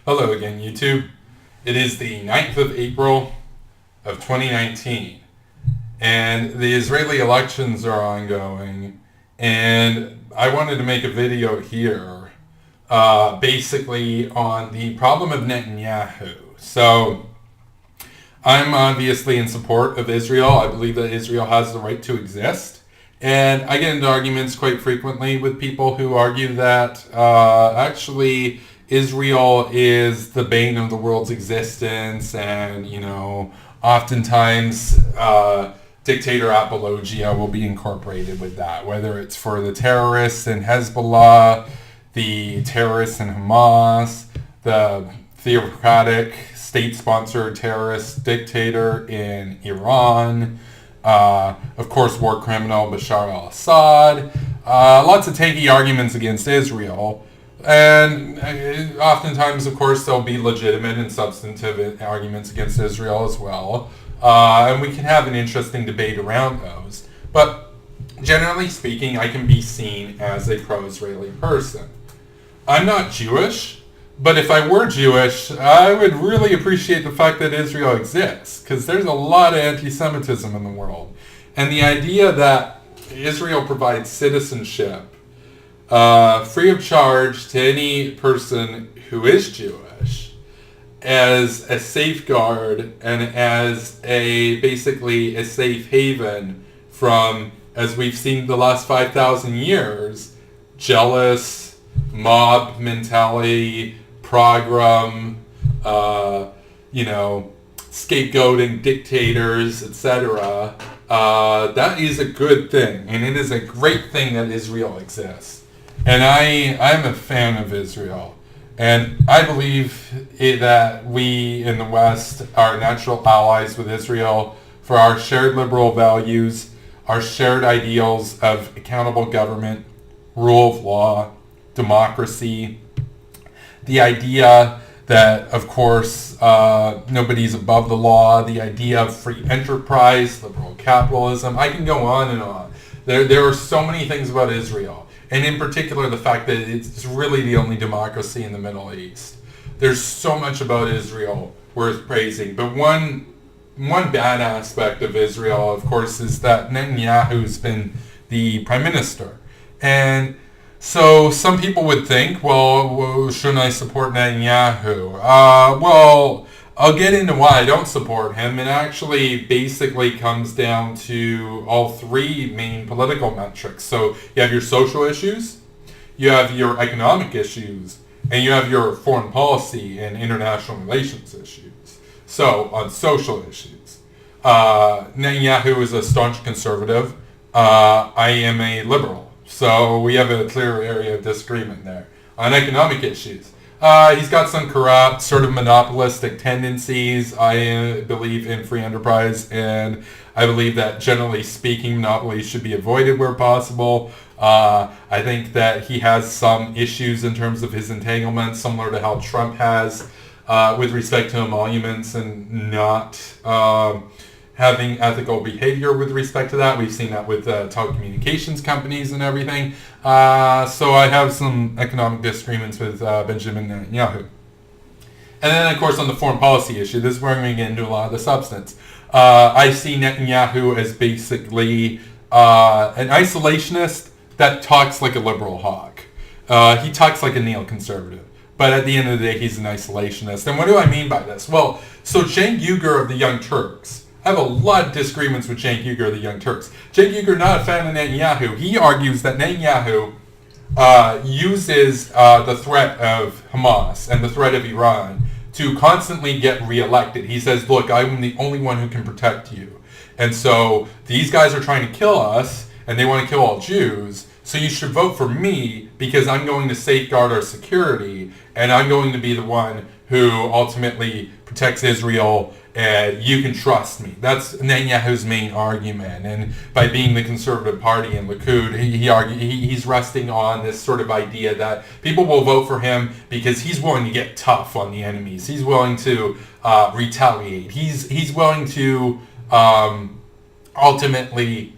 Hello again, YouTube. It is the 9th of April of 2019, and the Israeli elections are ongoing, and I wanted to make a video here basically on the problem of Netanyahu. So, I'm obviously in support of Israel. I believe that Israel has the right to exist. And I get into arguments quite frequently with people who argue that actually Israel is the bane of the world's existence, and, oftentimes dictator apologia will be incorporated with that, whether it's for the terrorists in Hezbollah, the terrorists in Hamas, the theocratic state-sponsored terrorist dictator in Iran, of course, war criminal Bashar al-Assad. Lots of tanky arguments against Israel. And oftentimes, of course, there'll be legitimate and substantive arguments against Israel as well. And we can have an interesting debate around those. But generally speaking, I can be seen as a pro-Israeli person. I'm not Jewish, but if I were Jewish, I would really appreciate the fact that Israel exists, because there's a lot of anti-Semitism in the world. And the idea that Israel provides citizenship free of charge to any person who is Jewish as a safeguard and as basically a safe haven from, as we've seen the last 5,000 years, jealous mob mentality, pogrom, scapegoating dictators, etc. That is a good thing, and it is a great thing that Israel exists. And I'm a fan of Israel, and I believe that we in the West are natural allies with Israel for our shared liberal values, our shared ideals of accountable government, rule of law, democracy, the idea that, of course, nobody's above the law, the idea of free enterprise, liberal capitalism. I can go on and on. There are so many things about Israel, and in particular the fact that it's really the only democracy in the Middle East. There's so much about Israel worth praising, but one bad aspect of Israel, of course, is that Netanyahu's been the prime minister. And so some people would think, well, shouldn't I support Netanyahu? Well, I'll get into why I don't support him. It actually basically comes down to all three main political metrics. So you have your social issues, you have your economic issues, and you have your foreign policy and international relations issues. So on social issues, Netanyahu is a staunch conservative. I am a liberal. So we have a clear area of disagreement there. On economic issues, he's got some corrupt, sort of monopolistic tendencies. I believe in free enterprise, and I believe that, generally speaking, monopolies should be avoided where possible. I think that he has some issues in terms of his entanglements, similar to how Trump has with respect to emoluments and not having ethical behavior with respect to that. We've seen that with telecommunications companies and everything. So I have some economic disagreements with Benjamin Netanyahu. And then, of course, on the foreign policy issue, this is where I'm going to get into a lot of the substance. I see Netanyahu as basically an isolationist that talks like a liberal hawk. He talks like a neoconservative. But at the end of the day, he's an isolationist. And what do I mean by this? Well, so Cenk Uygur of the Young Turks, I have a lot of disagreements with Cenk Uygur of the Young Turks. Cenk Uygur, not a fan of Netanyahu. He argues that Netanyahu uses the threat of Hamas and the threat of Iran to constantly get reelected. He says, look, I'm the only one who can protect you. And so these guys are trying to kill us, and they want to kill all Jews. So you should vote for me because I'm going to safeguard our security, and I'm going to be the one who ultimately protects Israel, and you can trust me. That's Netanyahu's main argument. And by being the conservative party in Likud, he's resting on this sort of idea that people will vote for him because he's willing to get tough on the enemies. He's willing to retaliate. He's willing to ultimately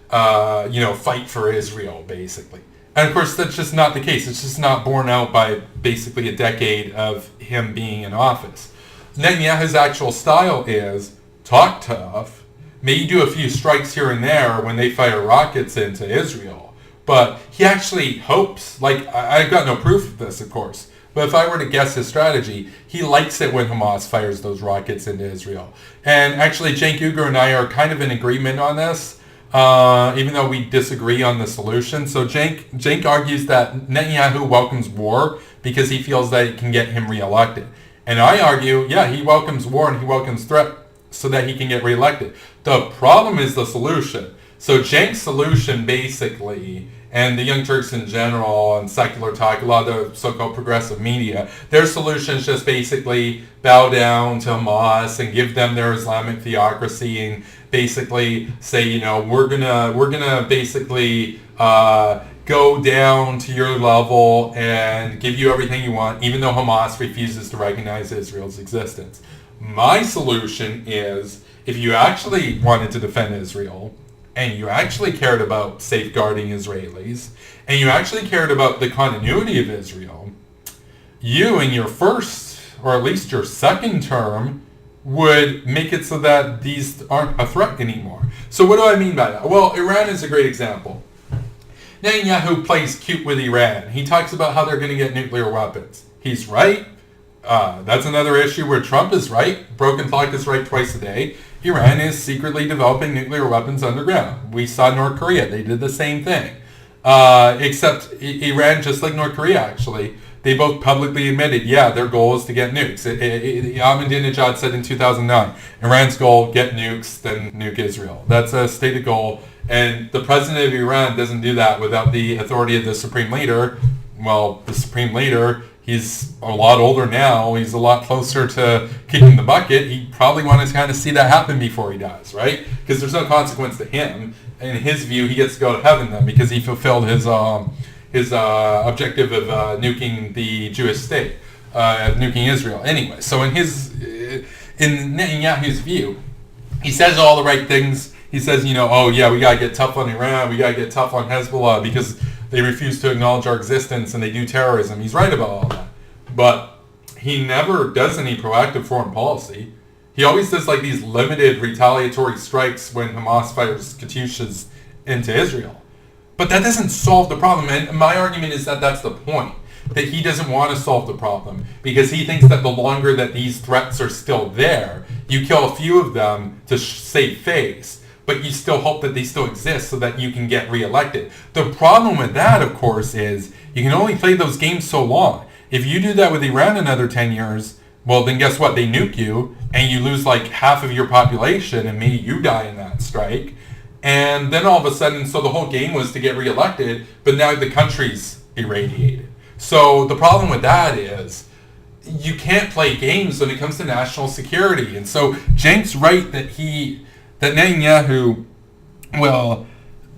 fight for Israel, basically. And of course, that's just not the case. It's just not borne out by basically a decade of him being in office. Netanyahu's actual style is talk tough, maybe do a few strikes here and there when they fire rockets into Israel. But he actually hopes, like, I've got no proof of this, of course, but if I were to guess his strategy, he likes it when Hamas fires those rockets into Israel. And actually, Cenk Uygur and I are kind of in agreement on this, even though we disagree on the solution. So Cenk argues that Netanyahu welcomes war because he feels that it can get him reelected. And I argue, yeah, he welcomes war and he welcomes threat so that he can get reelected. The problem is the solution. So Cenk's solution basically, and the Young Turks in general and secular talk, a lot of the so-called progressive media, their solution is just basically bow down to Hamas and give them their Islamic theocracy and basically say, you know, we're gonna basically go down to your level and give you everything you want, even though Hamas refuses to recognize Israel's existence. My solution is, if you actually wanted to defend Israel, and you actually cared about safeguarding Israelis, and you actually cared about the continuity of Israel, you in your first, or at least your second term, would make it so that these aren't a threat anymore. So what do I mean by that? Well, Iran is a great example. Netanyahu plays cute with Iran. He talks about how they're going to get nuclear weapons. He's right. That's another issue where Trump is right. Broken clock is right twice a day. Iran is secretly developing nuclear weapons underground. We saw North Korea. They did the same thing. Except Iran, just like North Korea actually, they both publicly admitted, yeah, their goal is to get nukes. Ahmadinejad said in 2009, Iran's goal, get nukes, then nuke Israel. That's a stated goal. And the president of Iran doesn't do that without the authority of the supreme leader. Well, the supreme leader, he's a lot older now. He's a lot closer to kicking the bucket. He probably wanted to kind of see that happen before he dies, right? Because there's no consequence to him. In his view, he gets to go to heaven then because he fulfilled his objective of nuking the Jewish state, nuking Israel. Anyway, so in Netanyahu's view, he says all the right things. He says, you know, oh yeah, we gotta get tough on Iran, we gotta get tough on Hezbollah because they refuse to acknowledge our existence and they do terrorism. He's right about all that. But he never does any proactive foreign policy. He always does like these limited retaliatory strikes when Hamas fires Katyushas into Israel. But that doesn't solve the problem. And my argument is that that's the point. That he doesn't want to solve the problem because he thinks that the longer that these threats are still there, you kill a few of them to save face, but you still hope that they still exist so that you can get reelected. The problem with that, of course, is you can only play those games so long. If you do that with Iran another 10 years, well, then guess what? They nuke you, and you lose like half of your population, and maybe you die in that strike. And then all of a sudden, so the whole game was to get reelected, but now the country's irradiated. So the problem with that is you can't play games when it comes to national security. And so Cenk's right that Netanyahu will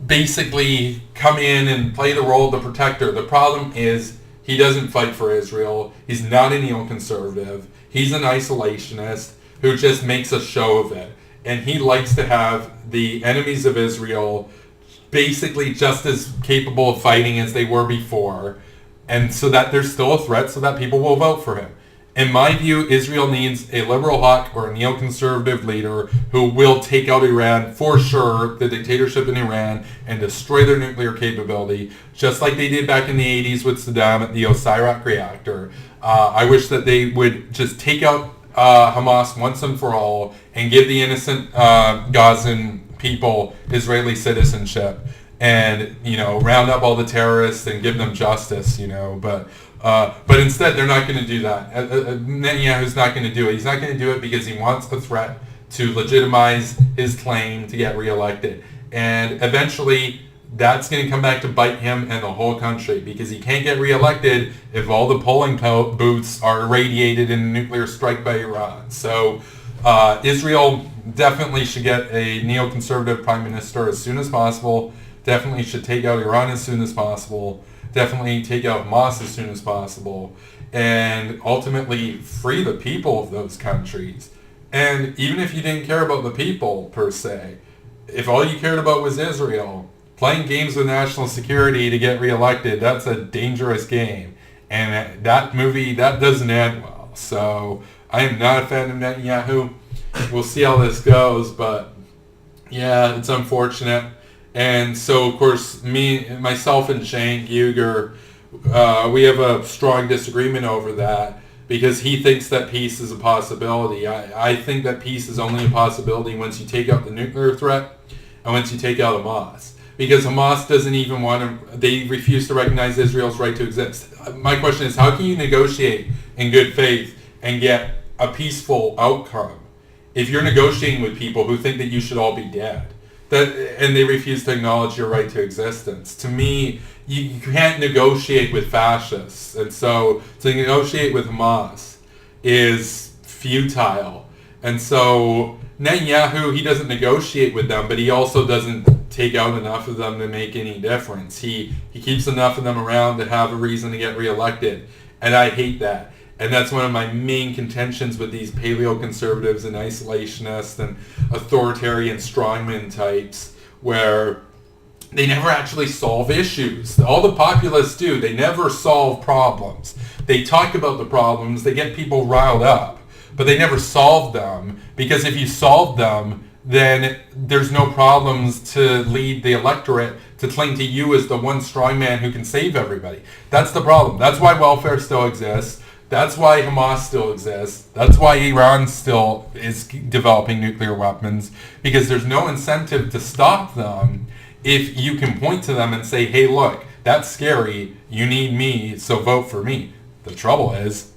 basically come in and play the role of the protector. The problem is he doesn't fight for Israel. He's not a neoconservative. He's an isolationist who just makes a show of it. And he likes to have the enemies of Israel basically just as capable of fighting as they were before. And so that there's still a threat so that people will vote for him. In my view, Israel needs a liberal hawk or a neoconservative leader who will take out Iran for sure, the dictatorship in Iran, and destroy their nuclear capability, just like they did back in the 80s with Saddam at the Osirak reactor. I wish that they would just take out Hamas once and for all and give the innocent Gazan people Israeli citizenship and, you know, round up all the terrorists and give them justice, you know, but instead, they're not going to do that. Netanyahu's not going to do it. He's not going to do it because he wants a threat to legitimize his claim to get reelected. And eventually, that's going to come back to bite him and the whole country because he can't get reelected if all the polling booths are irradiated in a nuclear strike by Iran. So Israel definitely should get a neoconservative prime minister as soon as possible. Definitely should take out Iran as soon as possible. Definitely take out Hamas as soon as possible, and ultimately free the people of those countries. And even if you didn't care about the people per se, if all you cared about was Israel, playing games with national security to get reelected, that's a dangerous game. And that movie, that doesn't end well. So I am not a fan of Netanyahu. We'll see how this goes, but yeah, it's unfortunate. And so, of course, myself and Cenk Uygur, we have a strong disagreement over that because he thinks that peace is a possibility. I think that peace is only a possibility once you take out the nuclear threat and once you take out Hamas. Because Hamas doesn't even want to, they refuse to recognize Israel's right to exist. My question is, how can you negotiate in good faith and get a peaceful outcome if you're negotiating with people who think that you should all be dead? And they refuse to acknowledge your right to existence. To me, you can't negotiate with fascists. And so to negotiate with Hamas is futile. And so Netanyahu, he doesn't negotiate with them, but he also doesn't take out enough of them to make any difference. He keeps enough of them around to have a reason to get reelected. And I hate that. And that's one of my main contentions with these paleoconservatives and isolationists and authoritarian strongman types, where they never actually solve issues. All the populists do, they never solve problems. They talk about the problems, they get people riled up, but they never solve them, because if you solve them, then there's no problems to lead the electorate to cling to you as the one strong man who can save everybody. That's the problem. That's why welfare still exists. That's why Hamas still exists. That's why Iran still is developing nuclear weapons, because there's no incentive to stop them if you can point to them and say, hey, look, that's scary. You need me, so vote for me. The trouble is,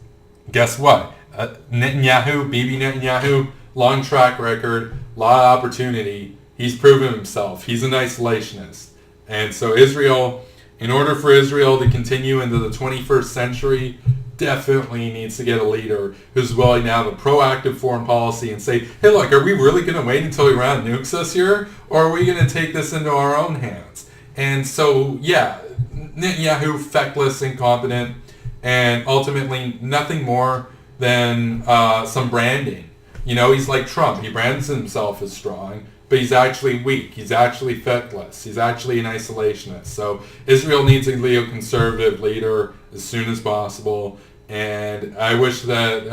guess what? Bibi Netanyahu, long track record, lot of opportunity. He's proven himself. He's an isolationist. And so Israel, in order for Israel to continue into the 21st century, definitely needs to get a leader who's willing to have a proactive foreign policy and say, hey, look, are we really going to wait until Iran nukes us here? Or are we going to take this into our own hands? And so, yeah, Netanyahu, feckless, incompetent, and ultimately nothing more than some branding. You know, he's like Trump. He brands himself as strong, but he's actually weak. He's actually feckless. He's actually an isolationist. So Israel needs a neoconservative leader as soon as possible. And I wish that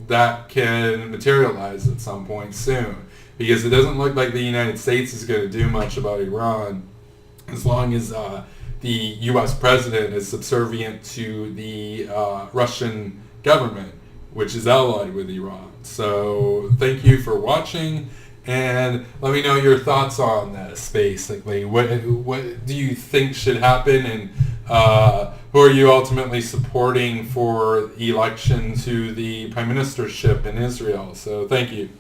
that can materialize at some point soon, because it doesn't look like the United States is going to do much about Iran as long as the U.S. president is subservient to the Russian government, which is allied with Iran. So thank you for watching, and let me know your thoughts on this, basically. What do you think should happen, and who are you ultimately supporting for election to the prime ministership in Israel? So thank you.